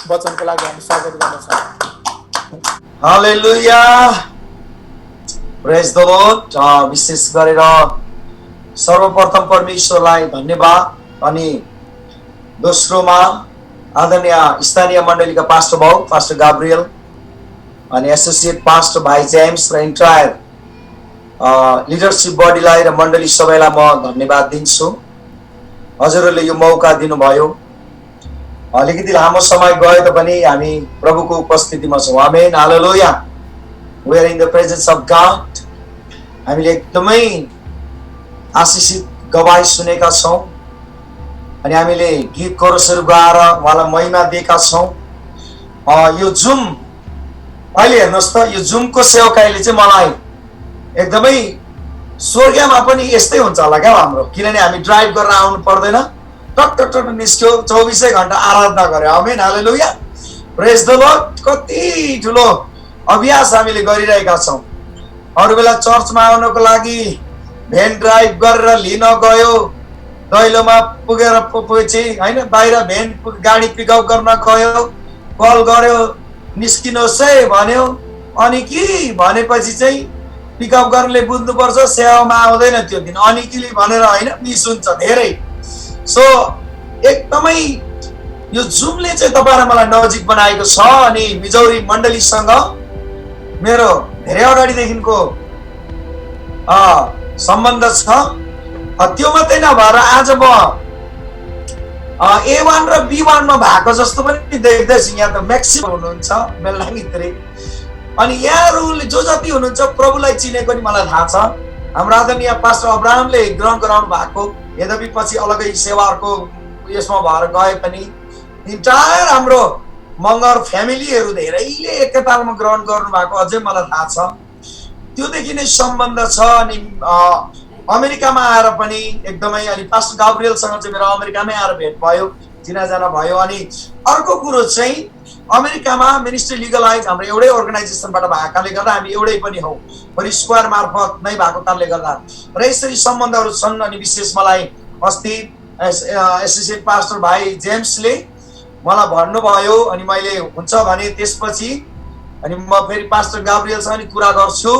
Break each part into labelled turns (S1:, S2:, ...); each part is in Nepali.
S1: वचनको लागि हामी स्वागत गर्न चाहन्छौँ।
S2: हालेलुया, प्रेज द लर्ड। विशेष गरेर सर्वप्रथम परमेश्वरलाई धन्यवाद अनि दोस्रोमा आदरणीय स्थानीय मण्डलीका पास्टर भाउ पास्टर गाब्रियल अनि एसोसिएट पास्टर भाइ जेम्स र इन्टायर लिडरसिप बडीलाई र मण्डली सबैलाई म धन्यवाद दिन्छु। हजुरहरूले यो मौका दिनुभयो। अलिकति लामो समय गए तापनि हामी प्रभुको उपस्थितिमा छौँ। आमेन, हालेलुया। We are in the presence of God. हामीले एकदमै आशिषित गवाई सुनेका छौँ अनि हामीले गीत कोरसहरू गाएर उहाँलाई महिमा दिएका छौँ। यो जुम अहिले हेर्नुहोस् त, यो जुमको सेवकाईले चाहिँ मलाई एकदमै स्वर्गमा पनि यस्तै हुन्छ होला क्या हाम्रो, किनभने हामी ड्राइभ गरेर आउनु पर्दैन, टक टक टक निस्क्यो, 24 घण्टा आराधना गर्यो। आमेन, हालेलुया, प्रेज द लर्ड। कति ठुलो अभ्यास हामीले गरिरहेका छौँ। अरू बेला चर्चमा आउनको लागि भ्यान ड्राइभ गरेर लिन गयो, दैलोमा पुगेर पछि होइन, बाहिर भ्यान गाडी पिकअप गर्न गयो, कल गर्यो निस्किनुहोस् है भन्यो, अनि कि भनेपछि चाहिँ पिकअप गर्नेले बुझ्नुपर्छ सेवामा आउँदैन त्यो दिन, अनि कि भनेर होइन मिस हुन्छ धेरै। सो एकदमै यो जुमले चाहिँ तपाईँलाई मलाई नजिक बनाएको छ अनि मिजौरी मण्डलीसँग मेरो धेरै अगाडिदेखिको सम्बन्ध छ। त्यो मात्रै नभएर आज म A1 र B1 मा भएको जस्तो पनि देख्दैछु। यहाँ त म्याक्सिमम हुनुहुन्छ बेलाभित्रै, अनि यहाँहरूले जो जति हुनुहुन्छ प्रभुलाई चिनेको नि मलाई थाहा छ। हाम्रो आदरणीय पास्टर अब्राहमले ग्रहण गराउनु भएको, यद्यपि पछि अलगै सेवाहरूको यसमा भएर गए पनि इन्टायर हाम्रो मगर फ्यामिलीहरू धेरैले एकतालमा ग्रहण गर्नु भएको अझै मलाई थाहा छ। त्योदेखि नै सम्बन्ध छ। अनि अमेरिकामा आएर पनि एकदमै, अनि पास्टर गाब्रियलसँग चाहिँ मेरो अमेरिकामै आएर भेट भयो, चिनाजाना भयो। अनि अर्को कुरो चाहिँ अमेरिकामा मिनिस्ट्री लिगलाइज हाम्रो एउटै अर्गनाइजेसनबाट भएकाले गर्दा हामी एउटै पनि हौ, पनि स्क्वायर मार्फत नै भएको कारणले गर्दा र यसरी सम्बन्धहरू छन्। अनि विशेष मलाई अस्ति एसोसिएट पास्टर भाइ जेम्सले मलाई भन्नुभयो, अनि मैले हुन्छ भने त्यसपछि अनि म फेरि पास्टर गाब्रियलसँग नि कुरा गर्छु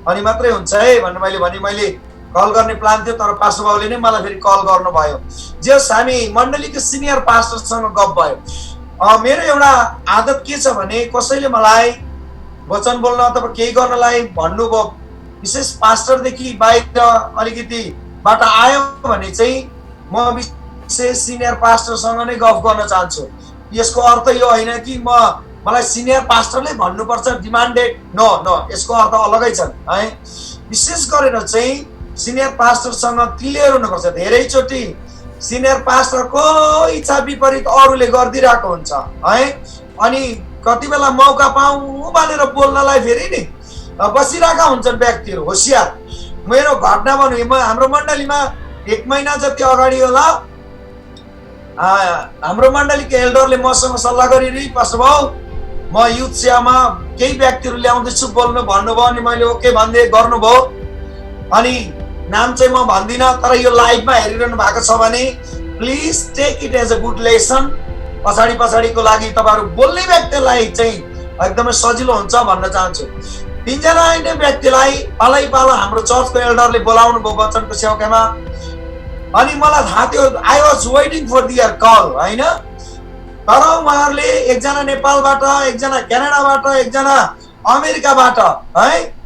S2: अनि मात्रै हुन्छ है भनेर मैले कल गर्ने प्लान थियो, तर पास्टर बाबुले नै मलाई फेरि कल गर्नुभयो। जस हामी मण्डलीको सिनियर पास्टरसँग गफ भयो। मेरो एउटा आदत के छ भने कसैले मलाई वचन बोल्न अथवा केही गर्नलाई भन्नुभयो, विशेष पास्टरदेखि बाहिर अलिकति बाट आयो भने चाहिँ म विशेष सिनियर पास्टरसँग नै गफ गर्न चाहन्छु। यसको अर्थ यो होइन कि मलाई सिनियर पास्टरले भन्नुपर्छ, डिमान्डेड, नो नो, यसको अर्थ अलगै छन् है। विशेष गरेर चाहिँ सिनियर पास्टरसँग क्लियर हुनुपर्छ। धेरैचोटि सिनियर पास्टरको इच्छा विपरीत अरूले गरिदिरहेको हुन्छ है, अनि कति बेला मौका पाऊँ भनेर बोल्नलाई फेरि नि बसिरहेका हुन्छन् व्यक्तिहरू, होसियार। मेरो घटना भन्नु, हाम्रो मण्डलीमा 1 महिना जति अगाडि होला हाम्रो मण्डलीको एल्डरले मसँग सल्लाह गरिरही, पास्टर भाउ म युथ सेवामा केही व्यक्तिहरू ल्याउँदैछु बोल्नु भन्नुभयो, अनि मैले ओके भन्दै गर्नुभयो। अनि नाम चाहिँ म भन्दिनँ, तर यो लाइभमा हेरिरहनु भएको छ भने please take it as a good lesson. पछाडिको लागि तपाईँहरू बोल्ने व्यक्तिलाई चाहिँ एकदमै सजिलो हुन्छ भन्न चाहन्छु। 3 जना व्यक्तिलाई पालै हाम्रो चर्चको एल्डरले बोलाउनु भयो वचनको सेवाकामा, अनि मलाई थाहा थियो, I was waiting for their call होइन। तर उहाँहरूले एकजना नेपालबाट, एकजना क्यानाडाबाट, एकजना अमेरिकाबाट है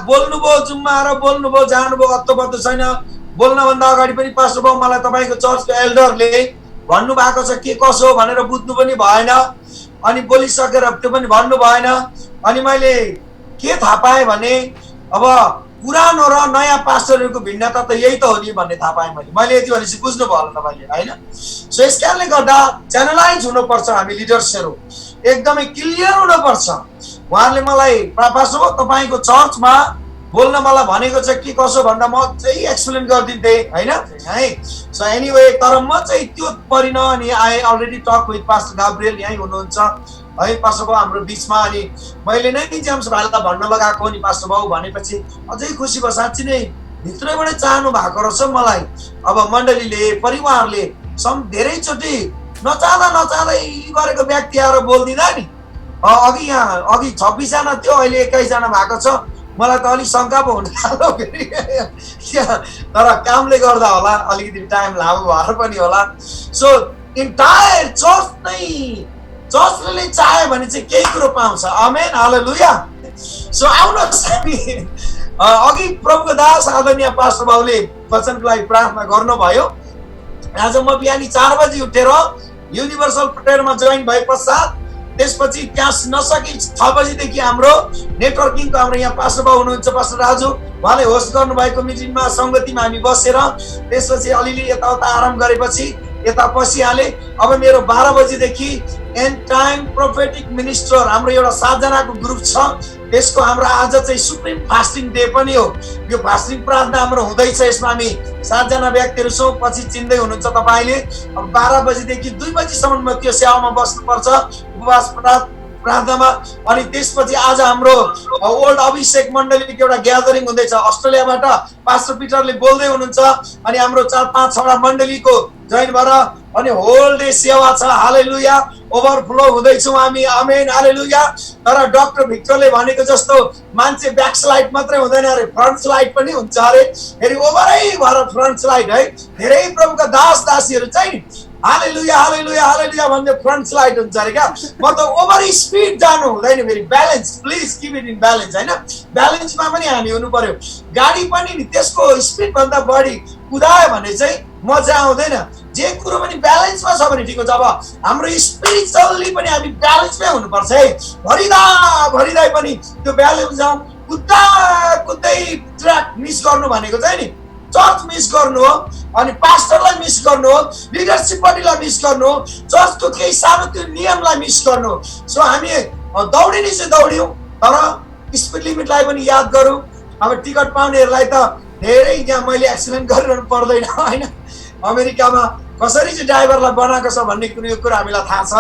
S2: बोल्नुभयो, जुम्मा आएर बोल्नुभयो, जानुभयो, अत्तो छैन। बोल्नभन्दा अगाडि पनि पास्टर बाबु मलाई तपाईँको चर्चको एल्डरले भन्नुभएको छ के कसो भनेर बुझ्नु पनि भएन, अनि बोलिसकेर त्यो पनि भन्नु भएन। अनि मैले के थाहा पाएँ भने अब पुरानो र नयाँ पास्टरहरूको भिन्नता त यही त हो नि भन्ने थाहा पाएँ मैले यति भनेपछि बुझ्नुभयो होला तपाईँले होइन। सो यस कारणले गर्दा च्यानलाइज हुनुपर्छ, हामी लिडर्सहरू एकदमै क्लियर हुनुपर्छ। उहाँहरूले मलाई पास्टर बाबु तपाईँको चर्चमा बोल्न मलाई भनेको छ के कसो भन्दा म चाहिँ एक्सप्लेन गरिदिन्थेँ होइन है। सो एनीवे, तर म चाहिँ त्यो परिन। अनि I already talk with pastor Gabriel, यहीँ हुनुहुन्छ है पास्टर बाबु हाम्रो बिचमा। अनि मैले नै जेम्स भाइलाई भन्न लगाएको नि पास्टर बाबु भनेपछि अझै खुसी भयो। साँच्ची नै भित्रैबाटै चाहनु भएको रहेछ मलाई। अब मण्डलीले, परिवारले धेरैचोटि नचाहँदै गरेको व्यक्ति आएर बोलिदिँदा नि अघि 26 जना थियो अहिले 21 जना भएको छ मलाई त अलिक शङ्का पो हुन थाल्यो फेरि तर कामले गर्दा होला अलिकति टाइम लाग्यो भएर पनि होला सो इन्टायर चर्चले चाह्यो भने चाहिँ केही कुरो पाउँछ आमेन हालेलुया सो आउनुहोस् हामी अघि प्रभुको दास आदरणीय पास्टर बाबुले वचनको लागि प्रार्थना गर्नुभयो आज म बिहानी 4 बजी उठेर युनिभर्सल प्रेयरमा जोइन भए पश्चात त्यसपछि क्लास नसकी 6 बजीदेखि हाम्रो नेटवर्किङको हाम्रो यहाँ पास्टर बाबु हुनुहुन्छ पास्टर राजु उहाँले होस्ट गर्नुभएको मिटिङमा सङ्गतिमा हामी बसेर त्यसपछि अलिअलि यताउता आराम गरेपछि यता पसिहाले अब मेरो 12 बजीदेखि एन्ड टाइम प्रोफेटिक मिनिस्टर हाम्रो एउटा 7 जनाको ग्रुप छ त्यसको हाम्रो आज चाहिँ सुप्रिम फास्टिङ डे पनि हो यो फास्टिङ प्रार्थना हाम्रो हुँदैछ यसमा हामी 7 जना व्यक्तिहरू छौँ पछि चिन्दै हुनुहुन्छ तपाईले अब 12 बजीदेखि 2 बजीसम्म त्यो सेवामा बस्नुपर्छ उपवास प्रार्थनामा अनि त्यसपछि आज हाम्रो ओल्ड अभिषेक मण्डलीको एउटा ग्यादरिङ हुँदैछ अस्ट्रेलियाबाट पास्टर पिटरले बोल्दै हुनुहुन्छ अनि हाम्रो 4-5 वटा मण्डलीको जोइन भएर अनि होल डे सेवा छ हालेलुया ओभरफ्लो हुँदैछौँ हामी आमेन हालेलुया तर डाक्टर भिक्टरले भनेको जस्तो मान्छे ब्याक स्लाइड मात्रै हुँदैन अरे फ्रन्ट स्लाइड पनि हुन्छ अरे फेरि ओभरै भएर फ्रन्ट स्लाइड है धेरै प्रभुका दास दासीहरू चाहिँ हालेलुया हालेलुया हालेलुया भन्दै फ्रन्ट स्लाइड हुन्छ अरे क्या म त ओभर स्पिड जानु हुँदैन फेरि balance please keep it in balance हैन ब्यालेन्समा पनि हामी हुनु पर्यो गाडी पनि नि त्यसको स्पिड भन्दा बढी कुदायो भने चाहिँ मजा आउँदैन जे कुरो पनि ब्यालेन्समा छ भने ठिक हो जब हाम्रो स्पिरिचुअली पनि हामी ब्यालेन्समै हुनुपर्छ है भरिँदै पनि त्यो ब्यालेन्स जाउँ कुद्दै ट्र्याक मिस गर्नु भनेको चाहिँ नि चर्च मिस गर्नु हो अनि पास्टरलाई मिस गर्नु हो लिडरशिप पार्टीलाई मिस गर्नु हो चर्चको केही सानो त्यो नियमलाई मिस गर्नु सो हामी दौडिने चाहिँ दौड्यौँ तर स्पिड लिमिटलाई पनि याद गरौँ अब टिकट पाउनेहरूलाई त धेरै यहाँ मैले एक्सिडेन्ट गरिरहनु पर्दैन होइन अमेरिकामा कसरी चाहिँ ड्राइभरलाई बनाएको छ भन्ने कुरा हामीलाई थाहा छ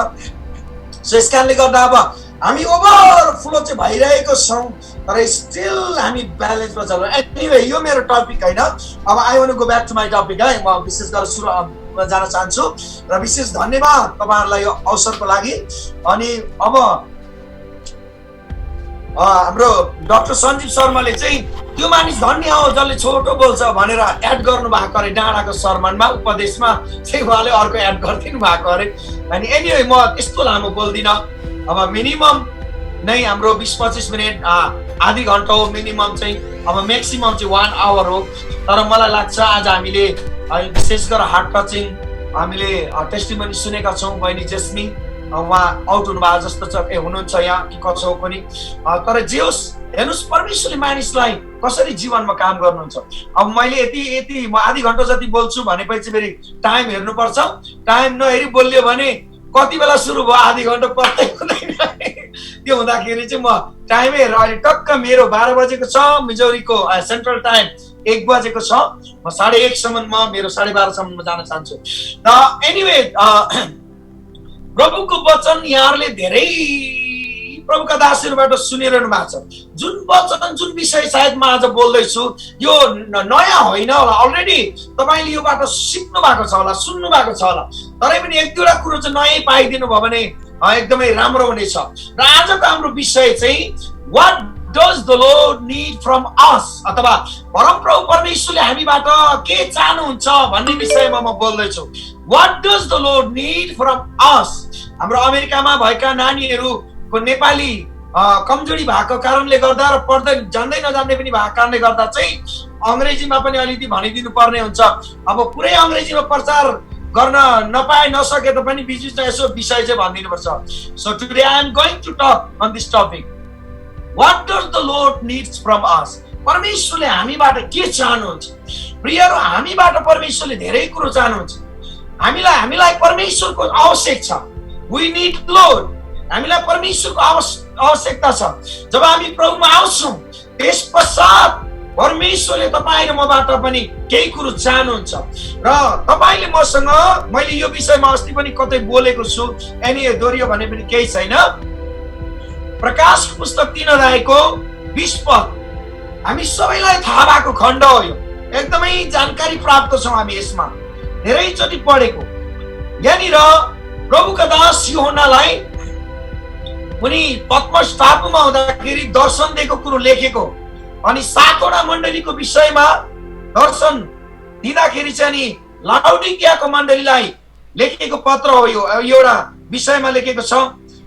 S2: सो यस कारणले गर्दा अब हामी ओभरफ्लो चाहिँ भइरहेको छौँ तर स्टिल हामी ब्यालेन्समा चल्छौँ एनीवे यो मेरो टपिक होइन अब I want to go back to my topic है म विशेष गरेर सुरुमा जान चाहन्छु र विशेष धन्यवाद तपाईँहरूलाई यो अवसरको लागि अनि अब हाम्रो डाक्टर सञ्जीव शर्माले चाहिँ त्यो मानिस धन्य हो जसले छोटो बोल्छ भनेर एड गर्नु भएको अरे डाँडाको सरमनमा उपदेशमा चाहिँ उहाँले अर्को एड गरिदिनु भएको अरे अनि एनिवे म त्यस्तो लामो बोल्दिनँ अब मिनिमम नै हाम्रो 20-25 मिनट आधी घन्टा हो मिनिमम चाहिँ अब म्याक्सिमम चाहिँ 1 आवर हो तर मलाई लाग्छ आज हामीले विशेष गरेर हार्ट टचिङ हामीले टेस्टिमनी सुनेका छौँ बहिनी जेस्मी उहाँ आउट हुनुभएको जस्तो छ के हुनुहुन्छ यहाँ कि कसो पनि तर जे होस् हेर्नुहोस् परमेश्वरले मानिसलाई कसरी जीवनमा काम गर्नुहुन्छ अब मैले यति म आधी घन्टा जति बोल्छु भनेपछि फेरि टाइम हेर्नुपर्छ टाइम नहेरी बोल्यो भने कति बेला सुरु भयो आधी घन्टा पत्तै हुँदैन त्यो हुँदाखेरि चाहिँ म टाइमै हेरेर अहिले टक्क मेरो 12 बजेको छ मिजोरीको सेन्ट्रल टाइम 1 बजेको छ म 1:30 सम्म मेरो 12:30 सम्म जान चाहन्छु र एनिवे प्रभुको वचन यहाँहरूले धेरै प्रभुका दासहरूबाट सुनिरहनु भएको छ जुन वचन जुन विषय सायद म आज बोल्दैछु यो नयाँ होइन होला अलरेडी तपाईँले योबाट सिक्नु भएको छ होला सुन्नु भएको छ होला तरै पनि 1-2 कुरो चाहिँ नयाँ पाइदिनु भयो भने एकदमै राम्रो हुनेछ र आजको हाम्रो विषय चाहिँ what does the lord need from अस अथवा परमप्रभु परमेश्वरले हामीबाट के चाहनुहुन्छ भन्ने विषयमा म बोल्दैछु what does the lord need from अस हाम्रो अमेरिकामा भएका नानीहरूको नेपाली कमजोरी भएको कारणले गर्दा र पढ्दै जान्दै नजान्दै पनि भएको कारणले गर्दा चाहिँ अङ्ग्रेजीमा पनि अलिकति भनिदिनु पर्ने हुन्छ अब पुरै अङ्ग्रेजीमा प्रचार गर्न नपाए नसके पनि बिचमा यसो विषय चाहिँ भनिदिनु पर्छ so today I am going to talk on this topic what does the Lord needs from us परमेश्वरले हामीबाट के चाहनुहुन्छ प्रियहरू हामीबाट परमेश्वरले धेरै कुरो चाहनुहुन्छ हामीलाई परमेश्वरको आवश्यक छ वी नीड लर्ड हामीलाई परमेश्वरको आवश्यकता छ जब हामी प्रभुमा आउँछौँ त्यस पश्चात परमेश्वरले तपाईँ र मबाट पनि केही कुरो चाहनुहुन्छ र तपाईँले मसँग मैले यो विषयमा अस्ति पनि कतै बोलेको छु अनि दोहोरियो भने पनि केही छैन प्रकाश पुस्तक 3 अध्यायको 20 पद हामी सबैलाई थाहा भएको खण्ड हो यो एकदमै जानकारी प्राप्त छौँ हामी यसमा धेरैचोटि पढेको यहाँनिर प्रभुका दास यूहन्नालाई उनी पत्मस टापुमा हुँदाखेरि दर्शन दिएको कुरो लेखेको अनि 7वटा मण्डलीको विषयमा दर्शन दिँदाखेरि चाहिँ नि लाउडिकियाको मण्डलीलाई लेखेको पत्र हो। यो एउटा विषयमा लेखेको छ।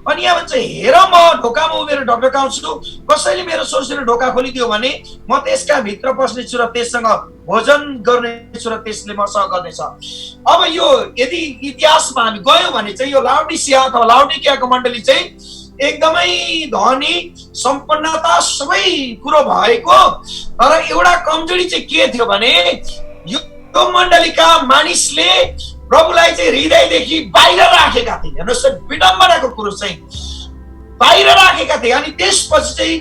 S2: अनि यहाँ भन्छ हेर म ढोकामा उभिएर ढकढकाउँछु, कसैले मेरो सोर्सेर ढोका खोलिदियो भने म त्यसका भित्र पस्नेछु र त्यससँग भोजन गर्नेछु र त्यसले मसँग गर्नेछ। अब यो यदि इतिहासमा हामी गयौँ भने चाहिँ यो लाउडिसिया अथवा लाउडिकियाको मण्डली चाहिँ एकदमै धनी सम्पन्नता सबै कुरो भएको, तर एउटा कमजोरी चाहिँ के थियो भने यो मण्डलीका मानिसले प्रभुलाई चाहिँ हृदयदेखि बाहिर राखेका थिए। हेर्नुहोस् विडम्बनाको कुरो चाहिँ बाहिर राखेका थिए। अनि त्यसपछि चाहिँ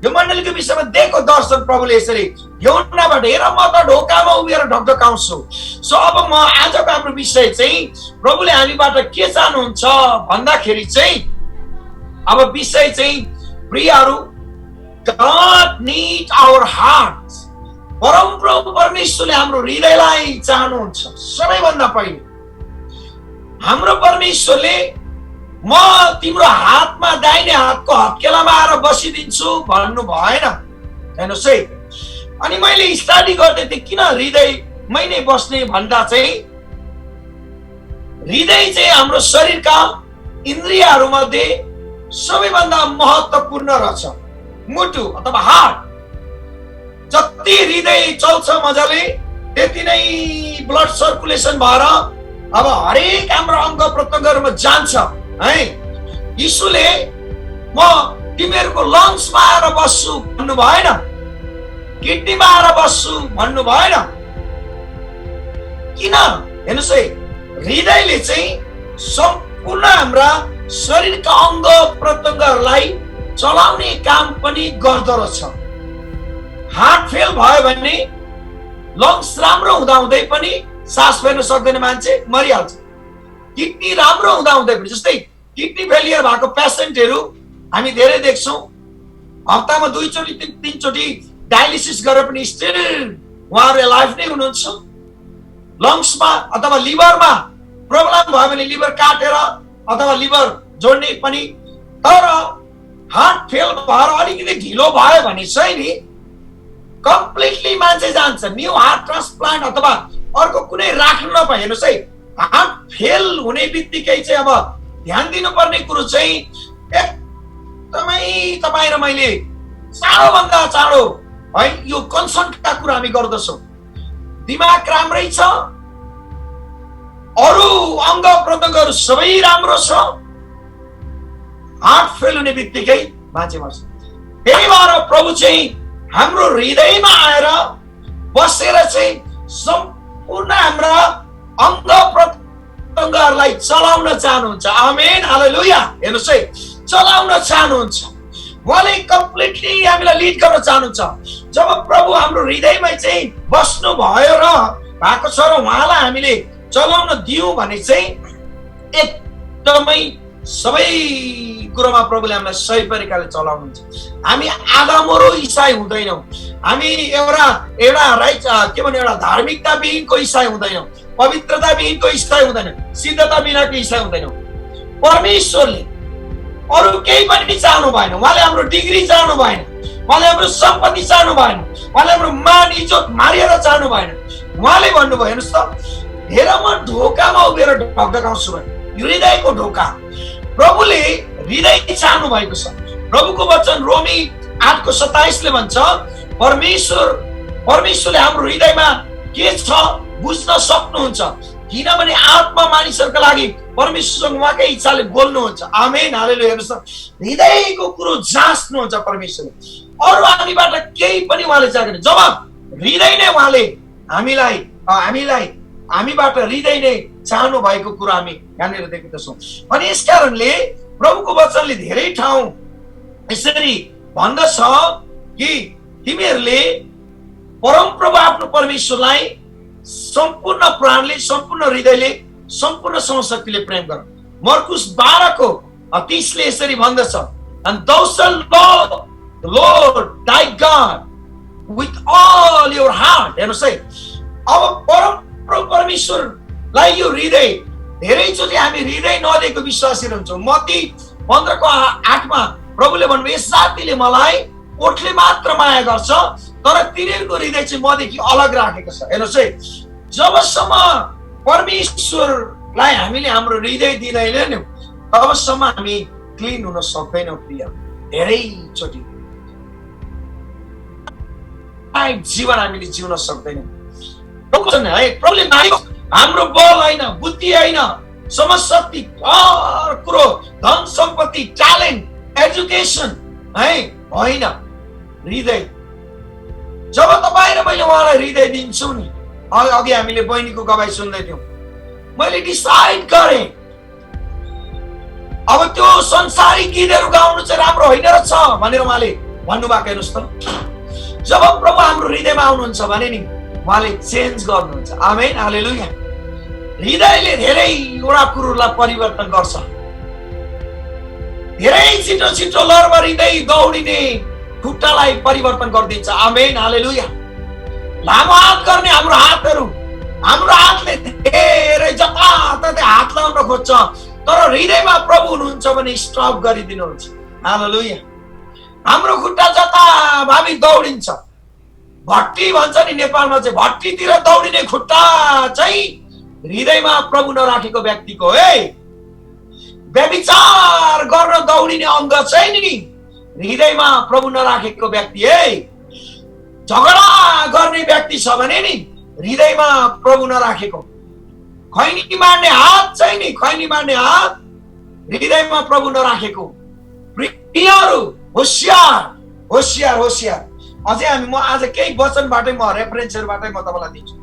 S2: यो मण्डलीको विषयमा दिएको दर्शन प्रभुले यसरी यूहन्नाबाट हेर म त ढोकामा उभिएर ढकढकाउँछु। सो अब म आजको हाम्रो विषय चाहिँ प्रभुले हामीबाट के चाहनुहुन्छ भन्दाखेरि चाहिँ अब विषय चाहिँ प्रियहरू God needs our hearts। परमप्रभु परमेश्वरले हाम्रो हृदयलाई चाहनुहुन्छ। सबैभन्दा पहिले हाम्रो परमेश्वरले म तिम्रो हातमा दाहिने हातको हत्केलामा आएर बसिदिन्छु भन्नु भएन। हेर्नुहोस् है, अनि मैले स्टडी गर्दै थिएँ किन हृदयमै नै बस्ने भन्दा चाहिँ हृदय चाहिँ हाम्रो शरीरका इन्द्रियहरू मध्ये सबैभन्दा महत्त्वपूर्ण रहेछ। मुटु अथवा हार्ट जति हृदय चल्छ मजाले त्यति नै ब्लड सर्कुलेसन भएर अब हरेक हाम्रो अङ्ग प्रत्यङ्गहरूमा जान्छ है। यीशुले म तिमीहरूको लङ्समा आएर बस्छु भन्नु भएन, किडनीमा आएर बस्छु भन्नु भएन। किन? हेर्नुहोस् है, हृदयले चाहिँ सम्पूर्ण हाम्रा शरीरका अङ्ग प्रत्यङ्गहरूलाई चलाउने काम पनि गर्दो रहेछ। हार्ट फेल भयो भने लङ्स राम्रो हुँदाहुँदै पनि सास फेर्न सक्दैन, मान्छे मरिहाल्छ। किडनी राम्रो हुँदाहुँदै पनि, जस्तै किडनी फेलियर भएको पेसेन्टहरू हामी धेरै देख्छौँ, हप्तामा 2 चोटि 3 चोटि डायलिसिस गरेर पनि स्टिल उहाँहरू लाइफ नै हुनुहुन्छ। लङ्समा अथवा लिभरमा प्रब्लम भयो भने लिभर काटेर अथवा लिभर जोड्ने पनि, तर हार्ट फेल भएर अलिकति ढिलो भयो भने चाहिँ नि कम्प्लिटली मान्छे जान्छ। न्यू हार्ट ट्रान्सप्लान्ट अथवा अर्को कुनै राख्नु नपाए। हेर्नुहोस् है, हार्ट फेल हुने बित्तिकै चाहिँ अब ध्यान दिनुपर्ने कुरो चाहिँ एकदमै तपाईँ र मैले चाँडोभन्दा चाँडो है यो कन्सर्नका कुरा हामी गर्दछौँ। दिमाग राम्रै छ, अरू अङ्ग प्रत्यङ्गहरू सबै राम्रो छ, हार्ट फेल हुने बित्तिकै मान्छे मर्छ। त्यही भएर प्रभु चाहिँ हाम्रो हृदयमा आएर बसेर चाहिँ सम्पूर्ण हाम्रा अङ्ग प्रत्यङ्गहरूलाई चलाउन चाहनुहुन्छ। आमेन, हालेलुया। हेर्नुहोस् है, चलाउन चाहनुहुन्छ, उहाँले कम्प्लिटली हामीलाई लिड गर्न चाहनुहुन्छ। जब प्रभु हाम्रो हृदयमा चाहिँ बस्नु भयो र भएको छ र उहाँलाई हामीले चलाउन दियौँ भने चाहिँ एकदमै सबै कुरोमा प्रभुले हामीलाई सही तरिकाले चलाउनुहुन्छ। हामी आधामोरो इसाई हुँदैनौँ, हामी एउटा राइट के भन्ने एउटा धार्मिकता विहीनको इसाई हुँदैनौँ, पवित्रता विहीनको इसाई हुँदैनौँ, सिद्धता बिनाको इसाई हुँदैनौँ। परमेश्वरले अरू केही पनि चाहनु भएन, उहाँले हाम्रो डिग्री चाहनु भएन, उहाँले हाम्रो सम्पत्ति चाहनु भएन, उहाँले हाम्रो मान इज्जत मारिएर चाहनु भएन। उहाँले भन्नुभयो, हेर्नुहोस् त, हेर म ढोकामा उभिएर ढकढकाउँछु भने, हृदयको ढोका प्रभुले हृदय चाहनु भएको छ। प्रभुको वचन रोमी 8:27 भन्छ परमेश्वरले हाम्रो हृदयमा के छ बुझ्न सक्नुहुन्छ, किनभने आत्मा मानिसहरूका लागि परमेश्वरसँग उहाँकै इच्छाले बोल्नुहुन्छ। आमेन, हालेलुया। हेर्नुहोस् त, हृदयको कुरो जाँच्नुहुन्छ परमेश्वरले, अरू हामीबाट केही पनि उहाँले चाहेन। जब हृदय नै उहाँले हामीबाट हृदय नै चाहनु भएको कुरा हामी यहाँनिर देख्दछौँ। अनि यस कारणले प्रभुको वचनले धेरै ठाउँ यसरी भन्दछ कि तिमीहरूले परमप्रभु आफ्नो परमेश्वरलाई सम्पूर्ण प्राणले, सम्पूर्ण हृदयले, सम्पूर्ण समशक्तिले प्रेम गर। मर्कुस 12:30 यसरी भन्दछ, and thou shalt love the Lord thy God with all your heart। हेर्नुहोस् है, अब परमप्रभु परमेश्वरलाई यो हृदय धेरैचोटि हामी हृदय नदिएको विश्वासी हुन्छौँ। मत्ती 15:8 प्रभुले भन्नुभयो, यस जातिले मलाई ओठले मात्र माया गर्छ, तर तिनीहरूको हृदय चाहिँ मदेखि अलग राखेको छ। हेर्नुहोस् है, जबसम्म परमेश्वरलाई हामीले हाम्रो हृदय दिँदैनौँ तबसम्म हामी क्लिन हुन सक्दैनौँ। प्रिय, धेरैचोटि जीवन हामीले जिउन सक्दैनौँ। प्रभुले हाम्रो बल होइन, बुद्धि होइन, समशक्ति, हर कुरो, धन सम्पत्ति, ट्यालेन्ट, एजुकेसन है होइन, हृदय। जब तपाईँ र मैले उहाँलाई हृदय दिन्छु नि, अघि हामीले बहिनीको गवाई सुन्दै थियौँ, मैले डिसाइड गरेँ अब त्यो संसारिक गीतहरू गाउनु चाहिँ राम्रो होइन रहेछ भनेर उहाँले भन्नुभएको। हेर्नुहोस् त, जब प्रभु हाम्रो हृदयमा आउनुहुन्छ भने नि उहाँले चेन्ज गर्नुहुन्छ। आमेन, हालेलुया। हृदयले धेरैवटा कुरोलाई परिवर्तन गर्छ। धेरै छिटो छिटो लरबरिँदै दौडिने खुट्टालाई परिवर्तन गरिदिन्छ। आमेन, हालेलुया। लामो हात गर्ने हाम्रो हातले धेरै जताततै हात लाउन खोज्छ, तर हृदयमा प्रभु हुनुहुन्छ भने स्टप गरिदिनुहुन्छ। हालेलुया। हाम्रो खुट्टा जताभावी दौडिन्छ, भट्टी भन्छ नि नेपालमा चाहिँ, भट्टीतिर दौडिने खुट्टा चाहिँ हृदयमा प्रभु नराखेको व्यक्तिको है। व्यभिचार गर्न दौडिने अङ्ग चाहिँ नि हृदयमा प्रभु नराखेको व्यक्ति है। झगडा गर्ने व्यक्ति छ भने नि हृदयमा प्रभु नराखेको। खैनी मार्ने हात चाहिँ नि, खैनी मार्ने हात हृदयमा प्रभु नराखेको। प्रियहरू, होशियार होशियार होशियार। अझै हामी, म आज केही वचनबाटै, म रेफरेन्सहरूबाटै म तपाईँलाई दिन्छु।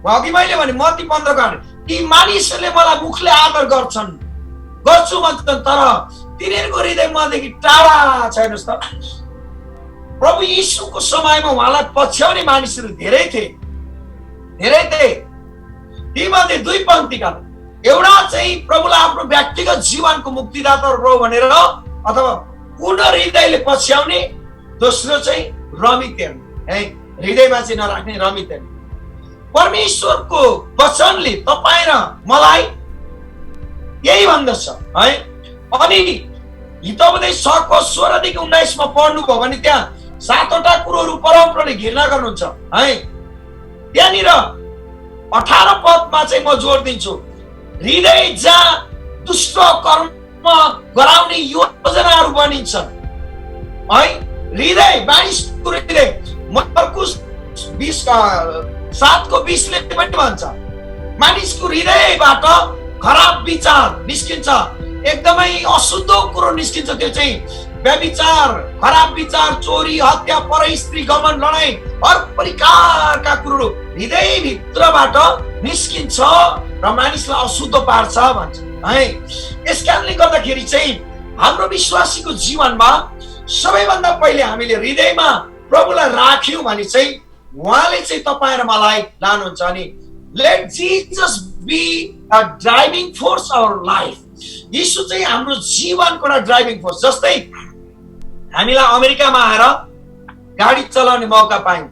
S2: अघि मैले भने मत्ती 15 ती मानिसहरूले मलाई मुखले आदर गर्छु म, तर तिनीहरूको हृदय मदेखि टाढा छ। हेर्नुहोस् त, प्रभु यीशुको समयमा उहाँलाई पछ्याउने मानिसहरू धेरै थिए। तीमध्ये 2 पंक्तिका, एउटा चाहिँ प्रभुलाई आफ्नो व्यक्तिगत जीवनको मुक्तिदाता रहो भनेर अथवा पूर्ण हृदयले पछ्याउने, दोस्रो चाहिँ रमित हेर्ने है, हृदयमा चाहिँ नराख्ने, रमित हेर्ने। परमेश्वरको वचनले तपाईँ र मलाई यही भन्दछ है। अनि हितोपदेश 6:16-19 पढ्नुभयो भने त्यहाँ 7वटा कुरोहरू परमप्रभुले घृणा गर्नुहुन्छ है। त्यहाँनिर 18 पदमा चाहिँ म जोड दिन्छु, हृदय जहाँ दुष्ट कर्म गराउने योजनाहरू बनिन्छन् है। हृदय, मानिसको हृदय, मर्कुस 7:20 पनि भन्छ, मानिसको हृदयबाट खराब विचार निस्किन्छ, एकदमै अशुद्ध कुरो निस्किन्छ। त्यो चाहिँ व्यभिचार, खराब विचार, चोरी, हत्या, परस्त्री, गमन, लडाई, हर प्रकारका कुरो हृदयभित्रबाट निस्किन्छ र मानिसलाई अशुद्ध पार्छ भन्छ है। यस कारणले गर्दाखेरि चाहिँ हाम्रो विश्वासीको जीवनमा सबैभन्दा पहिले हामीले हृदयमा प्रभुलाई राख्यौँ भने चाहिँ उहाँले चाहिँ तपाईँ र मलाई लानुहुन्छ। अनि let Jesus be a driving force our life. यीशु चाहिँ हाम्रो जीवनको एउटा ड्राइभिङ फोर्स। जस्तै हामीलाई अमेरिकामा आएर गाडी चलाउने मौका पायौँ।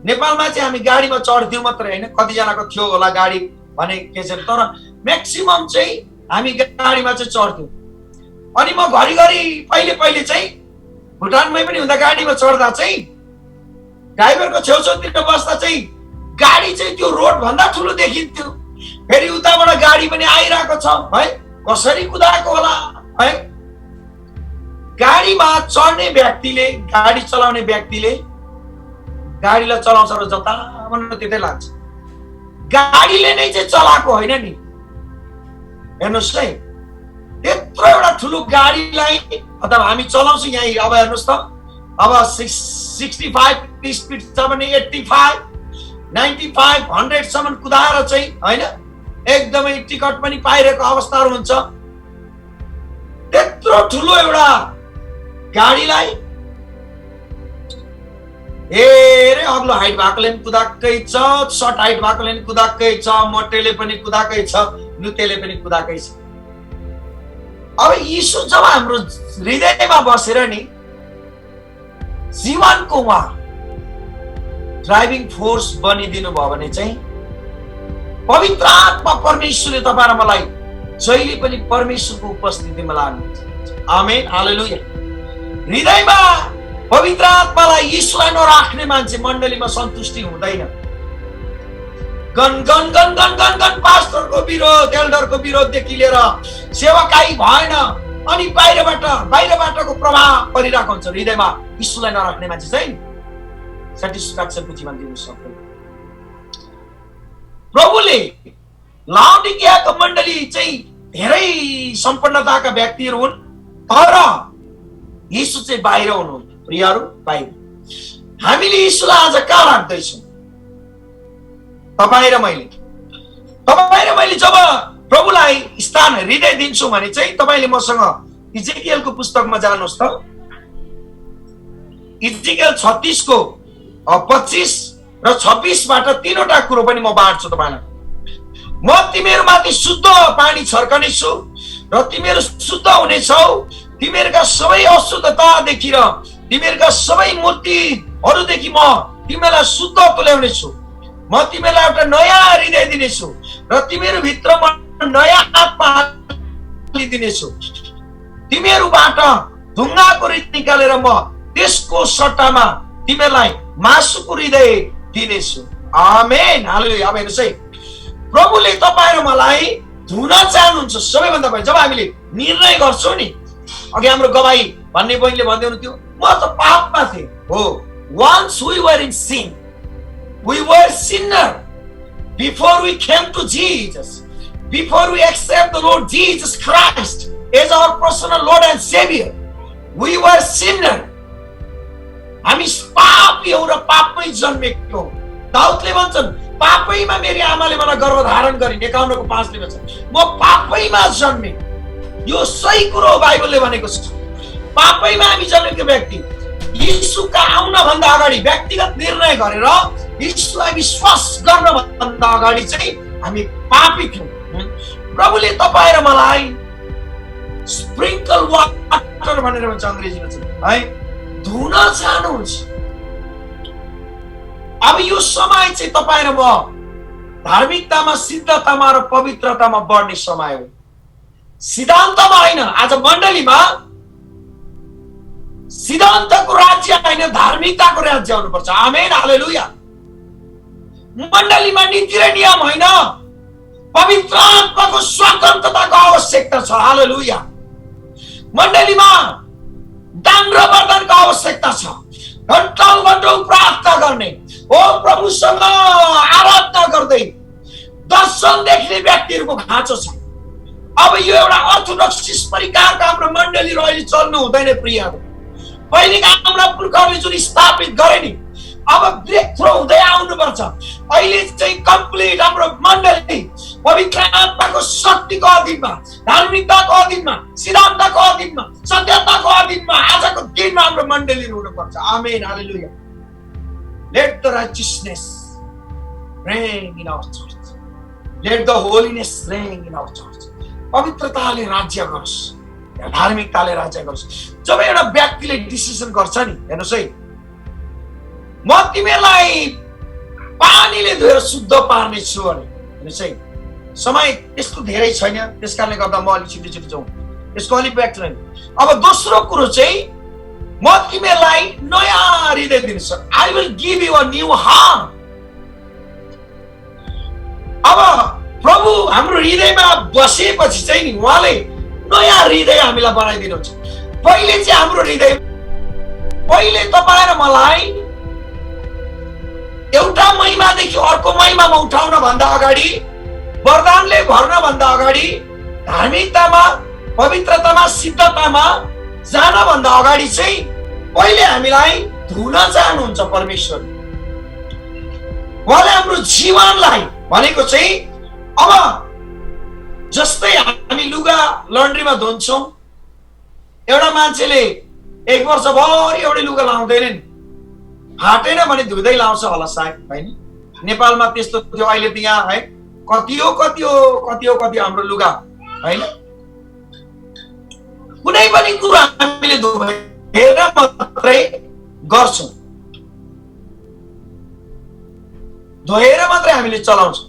S2: नेपालमा चाहिँ हामी गाडीमा चढ्थ्यौँ मात्रै होइन, कतिजनाको थियो होला गाडी भने के छ, तर म्याक्सिमम चाहिँ हामी गाडीमा चाहिँ चढ्थ्यौँ। अनि म घरिघरि पहिले चाहिँ भुटानमै पनि हुँदा गाडीमा चढ्दा चाहिँ ड्राइभरको छेउछाउतिर बस्दा चाहिँ गाडी चाहिँ त्यो रोड भन्दा ठुलो देखिन्थ्यो। फेरि उताबाट गाडी पनि आइरहेको छ है, कसरी कुदाएको होला है। गाडीमा चढ्ने व्यक्तिले, गाडी चलाउने व्यक्तिले गाडीलाई चलाउँछ र जता मन त्यतै लान्छ। गाडीले नै चाहिँ चलाएको होइन नि। हेर्नुहोस् है, त्यत्रो एउटा ठुलो गाडीलाई अथवा हामी चलाउँछौँ यहाँ, अब हेर्नुहोस् त, अब 65 स्पिड छ भने 85, 95, 100 सम्म कुदाएर चाहिँ होइन, एकदमै टिकट पनि पाइरहेको अवस्थाहरू हुन्छ। त्यत्रो ठुलो एउटा गाडीलाई धेरै अग्लो हाइट भएकोले पनि कुदाएकै छ, सर्ट हाइट भएकोले पनि कुदाएकै छ, मोटेले पनि कुदाएकै छ, लुतेले पनि कुदाएकै छ। अब यीशु जब हाम्रो हृदयमा बसेर नि जीवनको उहाँ ड्राइभिङ फोर्स बनिदिनु भयो भने चाहिँ पवित्र आत्मा परमेश्वरले तपाईँ र मलाई जहिले पनि परमेश्वरको उपस्थितिमा लानुहुन्छ। आमेन, हालेलुया। हृदयमा पवित्र आत्मालाई, यीशुलाई नराख्ने मान्छे मण्डलीमा सन्तुष्टि हुँदैन। गन गन गन गन गन गन पास्टरको विरोध, एल्डरको विरोधदेखि लिएर सेवाकाई भएन, अनि बाहिरबाटको प्रभाव परिरहेको हुन्छ। हृदयमा यीशुलाई नराख्ने मान्छे चाहिँ सेटिस्फ्याक्सनको जीवन दिनु सक्दैन। प्रभुले लाउडिकियाको मण्डली चाहिँ धेरै सम्पन्नताका व्यक्तिहरू हुन्, तर यीशु चाहिँ बाहिर हुनुहुन्छ। प्रियहरू, बाहिर। हामीले यीशुलाई आज कहाँ राख्दैछौँ? तपाईँ र मैले जब प्रभुलाई स्थान हृदय दिन्छौँ भने चाहिँ तपाईँले मसँग इजेकियलको पुस्तकमा जानुहोस् त। इजेकियल 36 को 25 र 26बाट 3वटा कुरो पनि म बाँड्छु तपाईँलाई। म तिमीहरूमाथि शुद्ध पानी छर्कने छु र तिमीहरू शुद्ध हुनेछौ। तिमीहरूका सबै अशुद्धतादेखि र तिमीहरूका सबै मूर्तिहरूदेखि म तिमीहरूलाई शुद्ध तुल्याउने छु। म तिमीहरूलाई एउटा नयाँ हृदय दिनेछु र तिमीहरू भित्र म नयाँ आत्मा दिनेछु। तिमीहरूबाट ढुङ्गाको हृदय निकालेर म त्यसको सट्टामा तिमीहरूलाई मासुको हृदय दिनेछु। आमेन, हालेलुया। अब हेर्नुहोस् है, प्रभुले तपाईँ र मलाई धुन चाहनुहुन्छ। सबैभन्दा पहिला जब हामीले निर्णय गर्छौँ नि, अघि हाम्रो गवाई भन्ने बहिनीले भन्दै हुनुहुन्थ्यो, म त पापमा थिएँ। हो, once we were in sin, we were sinner before we came to Jesus, before we accept the Lord Jesus Christ as our personal Lord and Savior. We were sinner. हामी पापी हौ र पापमै जन्मेको। दाउदले भन्छन्, पापैमा मेरी आमाले मलाई गर्भधारण गरिन्। 51 को 5 ले भन्छ, म पापैमा जन्मे। यो सही कुरो हो, बाइबलले भनेको छ। पापैमा हामी जन्मेको व्यक्ति यीशुका आउन भन्दा अगाडि व्यक्तिगत निर्णय गरेर यीशुलाई विश्वास गर्न भन्दा अगाडि चाहिँ हामी पापी थियौँ। प्रभुले तपाईँ र मलाई स्प्रिङ्कल वाटर भनेर भन्छ अङ्ग्रेजीमा चाहिँ, है, धुन चाहनुहुन्छ। अब यो समय चाहिँ तपाईँ र म धार्मिकतामा, सिद्धतामा र पवित्रतामा बढ्ने समय हो। सिद्धान्तमा होइन। आज मण्डलीमा सिद्धान्तको राज्य होइन, धार्मिकताको राज्य आउनुपर्छ। आमेन, हालेलुया। मण्डलीमा नीति र नियम होइन, पवित्र आत्माको स्वतन्त्रताको आवश्यकता छ। हालेलुया। मण्डलीमा दान र वरदानको आवश्यकता छ। घण्टौं प्रार्थना गर्ने, ओ प्रभुसँग आराधना गर्दै दर्शन देख्ने व्यक्तिहरूको खाँचो छ। अब यो एउटा अर्थोडक्सिस परिकारको हाम्रो मण्डलीहरू अहिले चल्नु हुँदैन। प्रियहरू, पहिलेका हाम्रा पुर्खाहरूले जुन स्थापित गरे नि, अब ब्रेक थ्रो हुँदै आउनुपर्छ। अहिले चाहिँ कम्प्लिट हाम्रो मण्डली पवित्र आत्माको शक्तिको अधीनमा, धार्मिकताको अधीनमा, सिद्धान्तको अधीनमा, सत्यताको अधीनमा आजको दिनमा हाम्रो मण्डली हुनुपर्छ। आमेन, हालेलुया। Let the righteousness reign in our church. Let the holiness reign in our church. पवित्रताले राज्य गरोस्, धार्मिकताले राज्य गरोस्। जब एउटा व्यक्तिले डिसिजन गर्छ नि, हेर्नुहोस् है, म तिमीलाई पानीले धोएर शुद्ध पार्ने छु भने, हेर्नुहोस् है, समय त्यस्तो धेरै छैन, त्यसकारणले गर्दा म अलिक छिटो जाउँ, यसको अलिक ब्याक छैन। अब दोस्रो कुरो चाहिँ, म तिमीलाई नयाँ हृदय दिन्छु। I will give you a new heart. अब प्रभु हाम्रो हृदयमा बसेपछि चाहिँ नि उहाँले नयाँ हृदय हामीलाई बनाइदिनुहुन्छ। पहिले चाहिँ हाम्रो हृदय, पहिले तपाईँ र मलाई एउटा महिमादेखि अर्को महिमामा उठाउन भन्दा अगाडि, वरदानले भर्न भन्दा अगाडि, धार्मिकतामा, पवित्रतामा, सिद्धतामा जान भन्दा अगाडि चाहिँ पहिले हामीलाई धुन चाहनुहुन्छ परमेश्वर। उहाँले हाम्रो जीवनलाई भनेको चाहिँ, अब जस्तै हामी लुगा लन्ड्रीमा धुन्छौँ, एउटा मान्छेले 1 वर्षभरि एउटै लुगा लाउँदैन नि, फाटेन भने धुँदै लाउँछ होला सायद, होइन? नेपालमा त्यस्तो थियो। अहिले त यहाँ है कति हो हाम्रो लुगा, होइन? कुनै पनि कुरा हामीले धोएर मात्रै गर्छौँ, धोएर मात्रै हामीले चलाउँछौँ।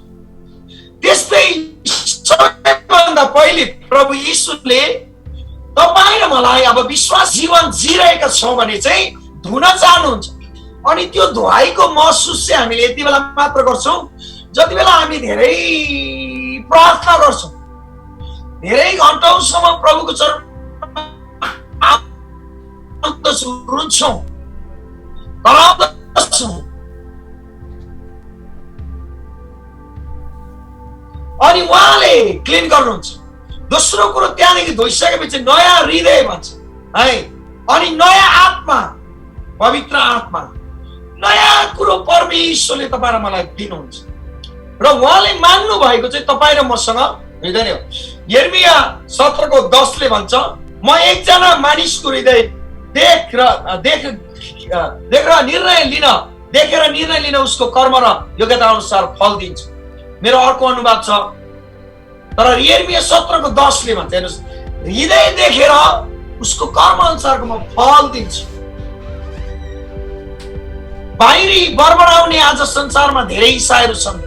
S2: त्यस्तै सबैभन्दा पहिले प्रभु यीशुले तपाईँ र मलाई अब विश्वास जीवन जिरहेका छौँ भने चाहिँ धुन चाहनुहुन्छ। अनि त्यो धुवाईको महसुस चाहिँ हामीले यति बेला मात्र गर्छौँ जति बेला हामी धेरै प्रार्थना गर्छौँ, धेरै घन्टौँसम्म प्रभुको चरणमा रुन्छौँ, कराउँदछौँ। अनि उहाँले क्लिन गर्नुहुन्छ। दोस्रो कुरो त्यहाँदेखि धोइसकेपछि नयाँ हृदय भन्छ है, अनि नयाँ आत्मा, पवित्र आत्मा, नयाँ कुरो परमेश्वरले तपाईँ र मलाई दिनुहुन्छ र उहाँले माग्नु भएको चाहिँ तपाईँ र मसँग हृदय हो। यिर्मिया 17:10 ले भन्छ, म एकजना मानिसको हृदय देखेर निर्णय लिन उसको कर्म र योग्यता अनुसार फल दिन्छ। मेरो अर्को अनुवाद छ, तर यिर्मिया 17:10 ले भन्छ, हेर्नुहोस्, हृदय देखेर उसको कर्म अनुसारको म फल दिन्छु। बाहिरी बरबराउने आज संसारमा धेरै इसाईहरू छन्,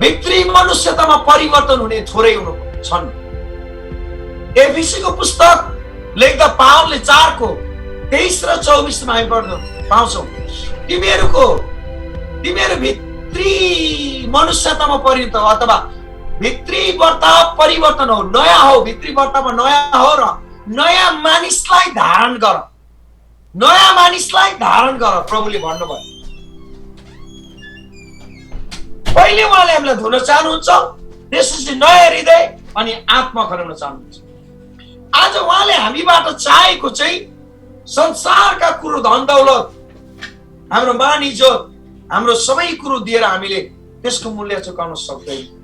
S2: भित्री मनुष्यतामा परिवर्तन हुने थोरै छन्। एफिसीको पुस्तक लेख्दा पावलले 4:23 र 24 मा हामी पाउँछौँ, तिमीहरू भित्री मनुष्यतामा परिवर्तन अथवा भित्री वर्ताव परिवर्तन हो, नयाँ हो, भित्री वर्तावमा नयाँ हो र नयाँ मानिसलाई धारण गर, नयाँ मानिसलाई धारण गर, प्रभुले भन्नुभयो। पहिले उहाँले हामीलाई धुन चाहनुहुन्छ, त्यसपछि नयाँ हृदय अनि आत्मा खनाउन चाहनुहुन्छ। आज उहाँले हामीबाट चाहेको चाहिँ संसारका कुरो, धन दौलत, हाम्रो मान इज्जत, हाम्रो सबै कुरो दिएर हामीले त्यसको मूल्य चुकाउन सक्दैन।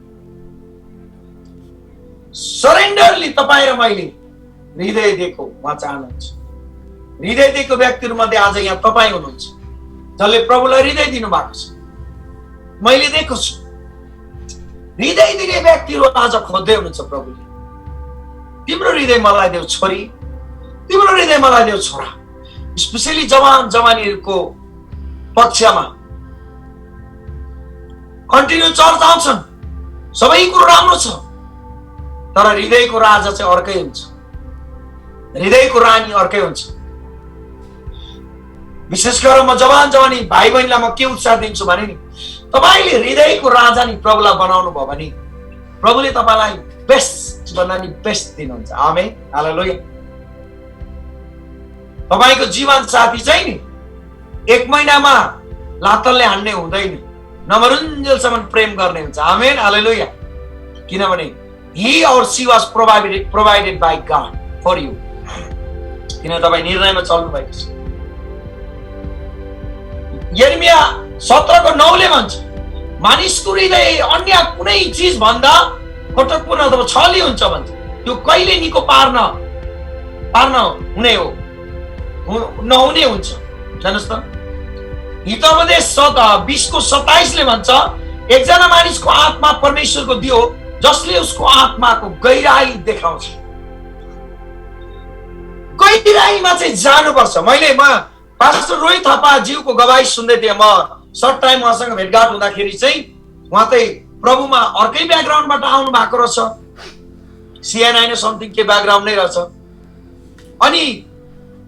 S2: सरेन्डरली तपाईँ र मैले हृदय दिएको उहाँ चाहनुहुन्छ। हृदय दिएको व्यक्तिहरू मध्ये आज यहाँ तपाईँ हुनुहुन्छ जसले प्रभुलाई हृदय दिनु भएको छ। मैले दिएको छु। हृदय दिने व्यक्तिहरू आज खोज्दै हुनुहुन्छ प्रभुले। तिम्रो हृदय मलाई देऊ छोरी, तिम्रो हृदय मलाई देऊ छोरा। स्पेसली जवान जवानीहरूको पक्षमा कन्टिन्यू चर्च आउँछन्, सबै कुरो राम्रो छ, तर हृदयको राजा चाहिँ अर्कै हुन्छ, हृदयको रानी अर्कै हुन्छ। विशेष गरेर म जवान जवानी भाइ बहिनीलाई म के उत्साह दिन्छु भने नि, तपाईले हृदयको राजा नि प्रभुलाई बनाउनु भयो भने प्रभुले तपाईलाई बेस्ट भन्दा नि बेस्ट दिनुहुन्छ। आमेन, हालेलुया। तपाईको जीवन साथी चाहिँ नि 1 महिनामा लातलले हान्ने हुँदैन, नमरुन्जेलसम्म प्रेम गर्ने हुन्छ। आमेन, हालेलुया। किनभने he or she was provided by God for you। किन तपाईँ निर्णयमा चल्नु भएको छ। यिर्मिया 17:9 ले भन्छ, मानिसको हृदय अन्य कुनै चीज भन्दा कटकपूर्ण अथवा छली हुन्छ भन्छ, त्यो कहिले निको पार्न हुने हो, नहुने हुन्छ। जानुस् त, हितोपदेश 20:27 ले भन्छ, एकजना मानिसको आत्मा परमेश्वरको दियो जसले उसको आत्माको गहिराई देखाउँछ। गहिराईमा चाहिँ जानुपर्छ। म पास्टर रोहित थापा ज्यूको गवाही सुन्दै थिएँ। म सर्ट टाइम उहाँसँग भेटघाट हुँदाखेरि चाहिँ उहाँ चाहिँ प्रभुमा अर्कै ब्याकग्राउन्डबाट आउनु भएको रहेछ, सिएनआई समथिङ के ब्याकग्राउन्ड नै रहेछ। अनि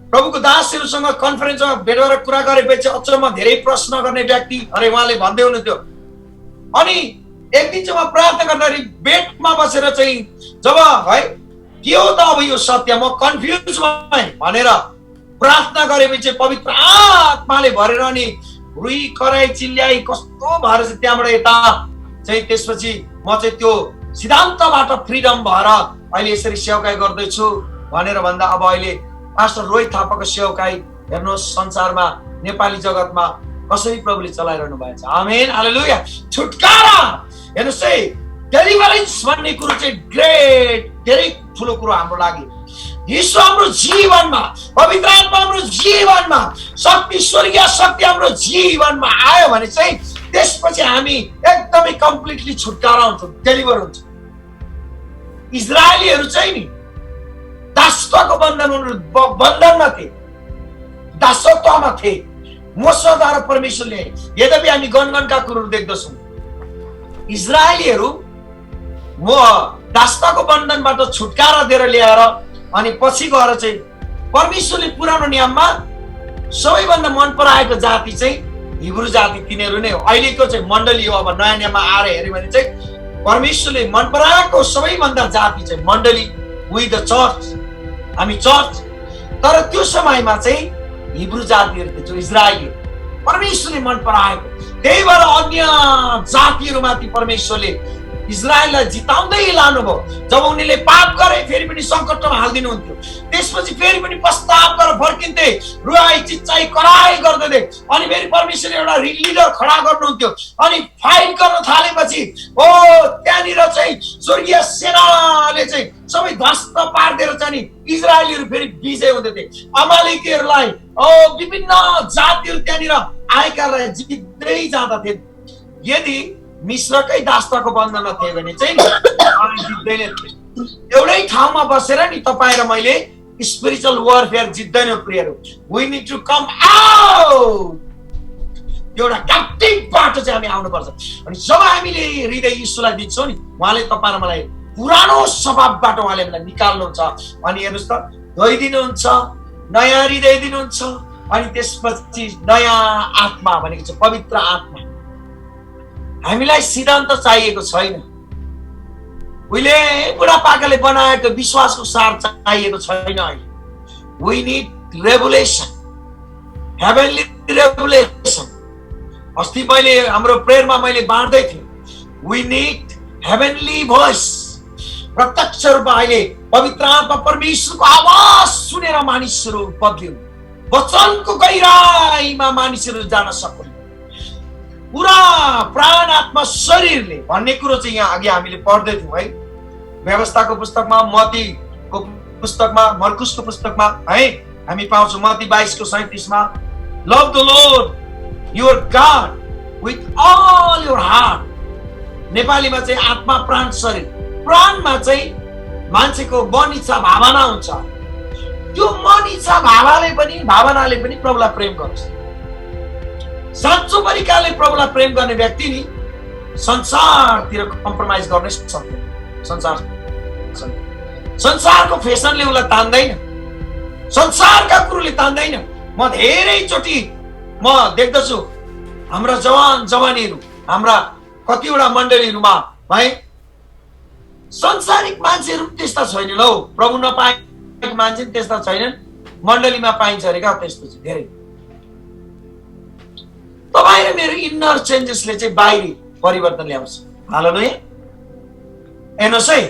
S2: प्रभुको दासहरूसँग कन्फरेन्समा भेट गरेर कुरा गरेपछि अचम्म धेरै प्रश्न गर्ने व्यक्ति अरे उहाँले भन्दै हुनुहुन्थ्यो। अनि एक दिन चाहिँ म प्रार्थना गर्दाखेरि बेडमा बसेर चाहिँ जब है के हो त अब यो सत्य, म कन्फ्युज भएँ भनेर प्रार्थना गरेपछि पवित्र आत्माले भरेर अनि रुई कराई चिल्ल्याई कस्तो भएर चाहिँ त्यहाँबाट यता चाहिँ त्यसपछि म चाहिँ त्यो सिद्धान्तबाट फ्रिडम भएर अहिले यसरी सेवकाई गर्दैछु भनेर भन्दा अब अहिले पास्टर रोहित थापाको सेवकाई हेर्नुहोस् संसारमा नेपाली जगतमा कसरी प्रभुले चलाइरहनु भएको छ। आमेन, हालेलुया। छुटकारा हेर्नुहोस् है, डेलिभरेन्स भन्ने कुरो चाहिँ ग्रेट, धेरै ठुलो कुरो हाम्रो लागि। यीशु हाम्रो जीवनमा, पवित्र आत्मा हाम्रो जीवनमा, शक्ति, स्वर्गीय शक्ति हाम्रो जीवनमा आयो भने चाहिँ त्यसपछि हामी एकदमै कम्प्लिटली छुटकारा हुन्छौँ, डेलिभर हुन्छौँ। इजरायलीहरू चाहिँ नि दासत्वको बन्धनमा थिए, दासत्वमा थिए, मोसाद्वारा परमेश्वरले। यद्यपि हामी गणगणका कुरोहरू देख्दछौँ, इजरायलीहरू म दासताको बन्धनबाट छुटकारा दिएर ल्याएर अनि पछि गएर चाहिँ परमेश्वरले पुरानो नियममा सबैभन्दा मन पराएको जाति चाहिँ हिब्रू जाति तिनीहरू नै हो। अहिलेको चाहिँ मण्डली हो। अब नयाँ नियममा आएर हेऱ्यो भने चाहिँ परमेश्वरले मन पराएको सबैभन्दा जाति चाहिँ मण्डली, वी द चर्च, हामी चर्च। तर त्यो समयमा चाहिँ हिब्रू जातिहरू थियो जो इजरायली परमेश्वरले मन पराएको, त्यही भएर अन्य जातिहरूमाथि परमेश्वरले इजरायललाई जिताउँदै लानुभयो। जब उनीहरूले पाप गरे फेरि पनि सङ्कटमा हालिदिनुहुन्थ्यो, त्यसपछि फेरि पनि पश्चाताप गरेर फर्किन्थे, रुवाई चिच्चाइ कराई गर्दै, अनि फेरि परमेश्वरले एउटा लिडर खडा गर्नुहुन्थ्यो। अनि फाइट गर्न थालेपछि त्यहाँनिर चाहिँ स्वर्गीय सेनाले चाहिँ सबै ध्वस्त पारिदिएर चाहिँ इजरायलीहरू फेरि विजय हुँदै थिए। अमालेकीहरूलाई विभिन्न जातिहरू त्यहाँनिर आएकालाई जित्दै जाँदथे। यदि मिश्रकै दासताको बन्धनमा थिए भने चाहिँ जित्दैन। एउटै ठाउँमा बसेर नि तपाईँ र मैले स्पिरिचुअल वारफेयर जित्दैनौँ प्रियहरू। We need to come out. एउटा क्याप्टिभबाट चाहिँ हामी आउनुपर्छ। अनि जब हामीले हृदय यीशुलाई दिन्छौँ नि, उहाँले तपाईँ र मलाई पुरानो स्वभावबाट उहाँले हामीलाई निकाल्नुहुन्छ। अनि हेर्नुहोस् त, धोइदिनुहुन्छ, नयाँ हृदय दिनुहुन्छ, अनि त्यसपछि नयाँ आत्मा भनेको चाहिँ पवित्र आत्मा। हामीलाई सिद्धान्त चाहिएको छैन, उहिले बुढापाकाले बनाएको विश्वासको सार चाहिएको छैन। अहिले we need revelation, heavenly revelation. अस्ति मैले हाम्रो प्रेयरमा मैले बाँड्दै थिएँ, वी निड हेभेनली भोइस। प्रत्यक्ष रूपमा अहिले पवित्र आत्मा परमेश्वरको आवाज सुनेर मानिसहरू बदलिनु, वचनको गहिराईमा मानिसहरू जान सकुन्। पुरा प्राण आत्मा शरीरले भन्ने कुरो चाहिँ यहाँ अघि हामीले पढ्दै थियौँ है। व्यवस्थाको पुस्तकमा, मत्तीको पुस्तकमा, मर्कुसको पुस्तकमा है हामी पाउँछौँ। मत्ती 22:37 मा, love the lord your God with all your heart. नेपालीमा चाहिँ आत्मा प्राण शरीर। प्राणमा चाहिँ मान्छेको मन इच्छा भावना हुन्छ। त्यो मन इच्छा भावनाले पनि प्रभुलाई प्रेम गर्छ। साँचो तरिकाले प्रभुलाई प्रेम गर्ने व्यक्ति नि संसारतिर कम्प्रोमाइज गर्ने सक्दैन। संसारको फेसनले उसलाई तान्दैन, संसारका कुरोले तान्दैन। म धेरैचोटि म देख्दछु हाम्रा जवान जवानीहरू, हाम्रा कतिवटा मण्डलीहरूमा है संसारिक मान्छेहरू त्यस्ता छैनन्। हौ प्रभु नपाएका मान्छे त्यस्ता छैनन्, मण्डलीमा पाइन्छ अरे क्या त्यस्तो चाहिँ धेरै। तपाईँ र मेरो इन्नर चेन्जेसले चाहिँ बाहिरी परिवर्तन ल्याउँछ। हालेलुया। हेर्नुहोस् है,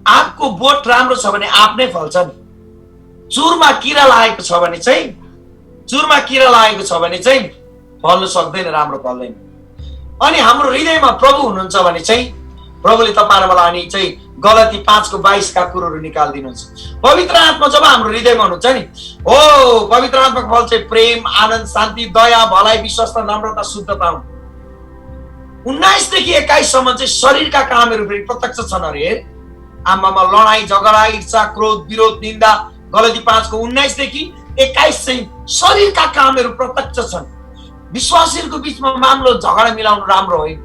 S2: आँपको बोट राम्रो छ भने आँप नै फल्छ नि। चुरमा किरा लागेको छ भने चाहिँ फल्नु सक्दैन, राम्रो फल्दैन। अनि हाम्रो हृदयमा प्रभु हुनुहुन्छ भने चाहिँ प्रभुले तपाईँ र मलाई अनि चाहिँ गलती 5:22 का कुरोहरू निकालिदिनुहुन्छ। पवित्र आत्मा जब हाम्रो हृदयमा हुनुहुन्छ नि, पवित्र आत्माको फल चाहिँ प्रेम, आनन्द, शान्ति, दया, भलाइ, विश्वासता, नम्रता, शुद्धता हुन्। 19 देखि 21 सम्म चाहिँ शरीरका कामहरू फेरि प्रत्यक्ष छन् अरे। आमामा लडाई झगडा, ईर्षा, क्रोध, विरोध, निन्दा। गलती 5:19 देखि 21 चाहिँ शरीरका कामहरू प्रत्यक्ष छन्। विश्वासीहरूको बिचमा मामलो झगडा मिलाउनु राम्रो होइन।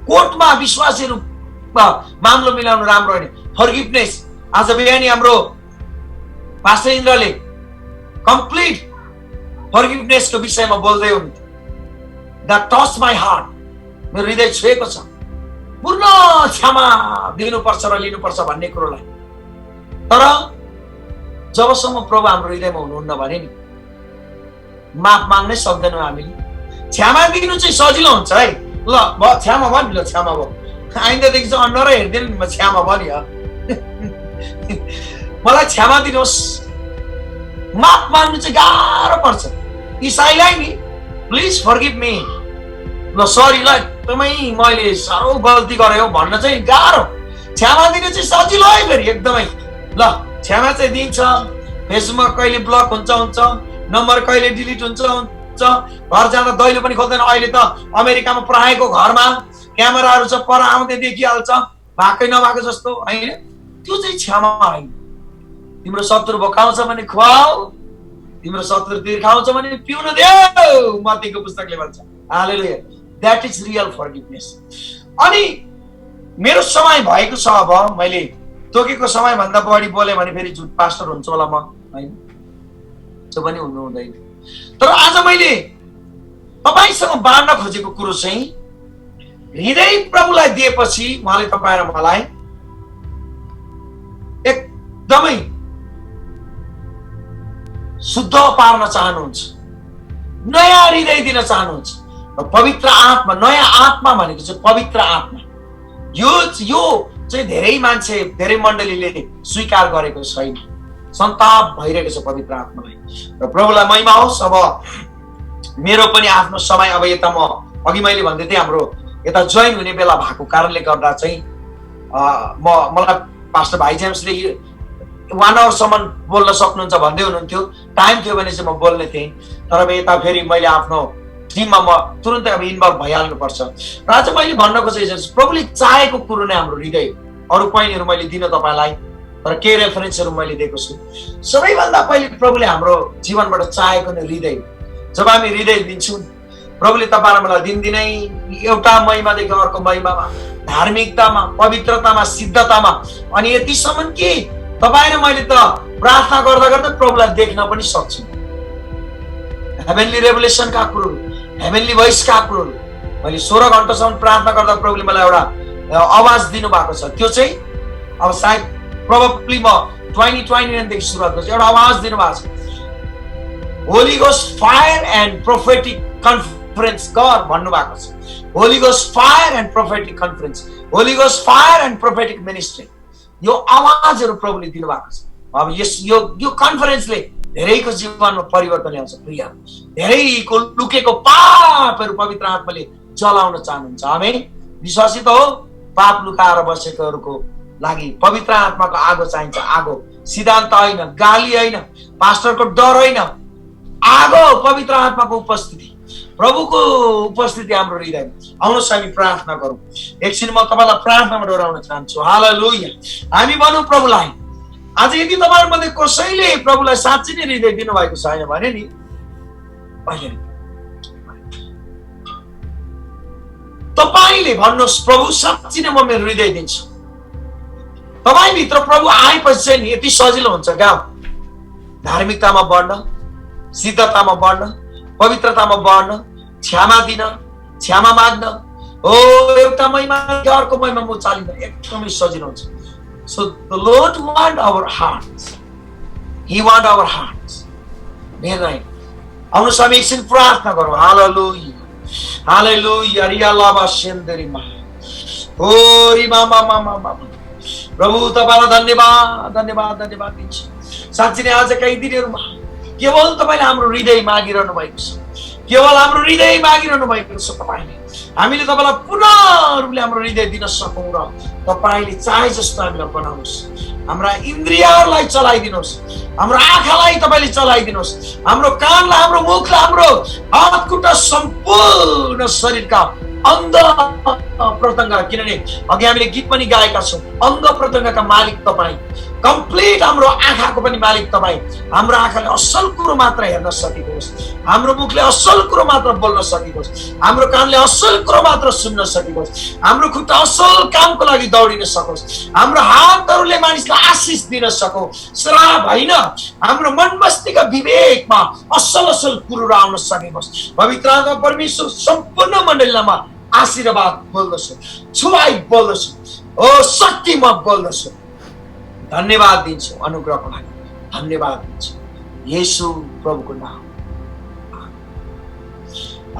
S2: कोर्टमा विश्वासीहरू मामलो मिलाउनु राम्रो होइन। फर्गिभनेस। आज बिहानी हाम्रो पास्टर इन्द्रले कम्प्लिट फर्गिभनेसको विषयमा बोल्दै हुनुहुन्थ्यो। द टच माई हार्ट, मेरो हृदय छुएको छ। पूर्ण क्षमा दिनुपर्छ र लिनुपर्छ भन्ने कुरोलाई। तर जबसम्म प्रभु हाम्रो हृदयमा हुनुहुन्न भने नि माफ माग्नै सक्दैनौँ हामीले। क्षमा दिनु चाहिँ सजिलो हुन्छ है। ल क्षमा भयो नि, ल क्षमा भयो, आइन्दादेखि चाहिँ अनुहार हेर्दैन नि, म क्षमा भयो नि। मलाई क्षमा दिनुहोस्। माफ माग्नु चाहिँ गाह्रो पर्छ। इसाईलाई नि प्लिज फर्गिभ मी, ल सरी, ल एकदमै मैले साह्रो गल्ती गरेँ हो भन्न चाहिँ गाह्रो। क्षमा दिनु चाहिँ सजिलो है फेरि एकदमै। ल क्षमा चाहिँ दिन्छ। फेसबुकमा कहिले ब्लक हुन्छ, नम्बर कहिले डिलिट हुन्छ। घर जाँदा दैलो पनि खोल्दैन। अहिले त अमेरिकामा प्रायको घरमा क्यामेराहरू छ, पर आउँदै देखिहाल्छ, भएकै नभएको जस्तो होइन। त्यो चाहिँ क्षमा होइन। तिम्रो शत्रु भोकाउँछ भने खुवाऊ, तिम्रो शत्रु तिर्खाउँछ भने पिउन देऊ, मत्तीको पुस्तकले भन्छ। हालेलुया। That is real forgiveness. अनि मेरो समय भएको छ, अब मैले तोकेको समयभन्दा बढी बोलेँ भने फेरि झुट पास्टर हुन्छ होला म, होइन? त्यो पनि हुनु हुँदैन। तर आज मैले तपाईसँग बाँड्न खोजेको कुरो चाहिँ हृदय प्रभुलाई दिएपछि उहाँले तपाईँ र मलाई एकदमै शुद्ध पार्न चाहनुहुन्छ, नयाँ हृदय दिन चाहनुहुन्छ। र पवित्र आत्मा, नयाँ आत्मा भनेको चाहिँ पवित्र आत्मा, यो चाहिँ धेरै मान्छे, धेरै मण्डलीले स्वीकार गरेको छैन, सन्ताप भइरहेको छ पवित्र आत्मालाई। र प्रभुलाई महिमा होस्। अब मेरो पनि आफ्नो समय, अब यता म अघि मैले भन्दै थिएँ हाम्रो यता जोइन हुने बेला भएको कारणले गर्दा चाहिँ मलाई पास्टर भाइ जेम्सले 1 आवरसम्म बोल्न सक्नुहुन्छ भन्दै हुनुहुन्थ्यो। टाइम थियो भने चाहिँ म बोल्ने थिएँ, तर अब यता फेरि मैले आफ्नो टिममा म तुरन्तै अब इन्भल्भ भइहाल्नु पर्छ। र आज मैले भन्न खोजेको प्रभुले चाहेको कुरो नै हाम्रो हृदय। अरू पोइन्टहरू मैले दिन तपाईँलाई, तर केही रेफरेन्सहरू मैले दिएको छु। सबैभन्दा पहिले प्रभुले हाम्रो जीवनबाट चाहेको नै हृदय। जब हामी हृदय दिन्छौँ, प्रभुले तपाईँ मलाई दिनदिनै एउटा महिमादेखि अर्को महिमामा, धार्मिकतामा, पवित्रतामा, सिद्धतामा, अनि यतिसम्म कि तपाईँ र मैले त प्रार्थना गर्दा गर्दा प्रभुलाई देख्न पनि सक्छु। हेभेनली रेभुलेसनका कुरोहरू, हेभेनली भोइसका कुरोहरू, मैले 16 घण्टासम्म प्रार्थना गर्दा प्रभुले मलाई एउटा आवाज दिनुभएको छ। त्यो चाहिँ अब सायद प्रोबेबली म 2021 देखि सुरुवात गर्छु, एउटा आवाज दिनुभएको छ, Holi ghost fire and prophetic conference गर भन्नुभएको छ। Holi ghost fire and prophetic conference, Holi ghost fire and prophetic ministry, यो आवाजहरू प्रभुले दिनुभएको छ। अब यो कन्फरेन्सले धेरैको जीवनमा परिवर्तन ल्याउँछ। प्रिय, धेरैको लुकेको पापहरू पवित्र आत्माले जलाउन चाहनुहुन्छ। आमेन। विश्वासी त हो, पाप लुकाएर बसेकोहरूको लागि पवित्र आत्माको आगो चाहिन्छ। आगो, सिद्धान्त होइन, गाली होइन, पास्टरको डर होइन, आगो पवित्र आत्माको उपस्थिति, प्रभुको उपस्थिति हाम्रो हृदयमा। आउनुहोस् हामी प्रार्थना गरौँ। एकछिन म तपाईँलाई प्रार्थनामा डोराउन चाहन्छु। हालेलुया। हामी भनौँ प्रभुलाई, आज यदि तपाईँहरूमध्ये कसैले प्रभुलाई साँच्चै नै हृदय दिनुभएको छैन भने नि, तपाईँले भन्नुहोस्, प्रभु साँच्चै नै म मेरो हृदय दिन्छु। तपाईँभित्र प्रभु आएपछि चाहिँ नि यति सजिलो हुन्छ क्या, धार्मिकतामा बढ्न, सिद्धतामा बढ्न, पवित्रतामा बढ्न, क्षमा दिन, क्षमा माग्न, एउटा महिमा अर्को महिमा म चालिन, एकदमै सजिलो हुन्छ। So the Lord want our hearts. He want our hearts. Right. आउनुहोस् हामी एकछिन प्रार्थना गरौँ। हालेलुया, हालेलुया। रियालाबा सेन्दरीमा, ओ रिमा मामा मामा। प्रभु तपाईलाई धन्यवाद, धन्यवाद, धन्यवाद दिन्छु। साँच्चै नै आज कई दिनहरूमा केवल तपाईले हाम्रो हृदय मागिरहनु भएको छ, केवल हाम्रो हृदय मागिरहनु भएको छ। तपाईले, हामीले तपाईलाई पुनः रूपले हाम्रो हृदय दिन सकौँ र तपाईले चाहे जस्तो हामीलाई बनाउनुहोस्। हाम्रा इन्द्रियहरूलाई चलाइदिनुहोस्, हाम्रो आँखालाई तपाईले चलाइदिनुहोस्, हाम्रो कानलाई, हाम्रो मुखलाई, हाम्रो हात खुट्टा, सम्पूर्ण शरीरका अंग प्रत्यंग, किनभने अघि हामीले गीत पनि गाएका छौँ, अंग प्रत्यंगका मालिक तपाईँ, कम्प्लिट हाम्रो आँखाको पनि मालिक तपाईँ। हाम्रो आँखाले असल कुरो मात्र हेर्न सकेको होस्, हाम्रो मुखले असल कुरो मात्र बोल्न सकेको होस्, हाम्रो कानले असल कुरो मात्र सुन्न सकेको होस्, हाम्रो खुट्टा असल कामको लागि दौडिन सकोस्, हाम्रो हातहरूले मानिसलाई आशिष दिन सकोस्, श्राप होइन, हाम्रो मन मस्तिष्क विवेकमा असल असल कुरो आउन सकेको होस्। पवित्र आत्मा परमेश्वर सम्पूर्ण मण्डलीमा आशीर्वाद बोल्दछु, छुवाई बोल्दछु, ओ शक्ति म बोल्दछु। धन्यवाद दिन्छु अनुग्रहको लागि, धन्यवाद दिन्छु येशू प्रभुको नाम।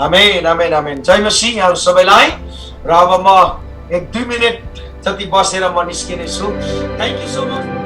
S2: आमेन, आमेन, आमेन। जय मसीह यहाँहरू सबैलाई। र अब म 1-2 मिनट जति बसेर म निस्किने छु। Thank you so much.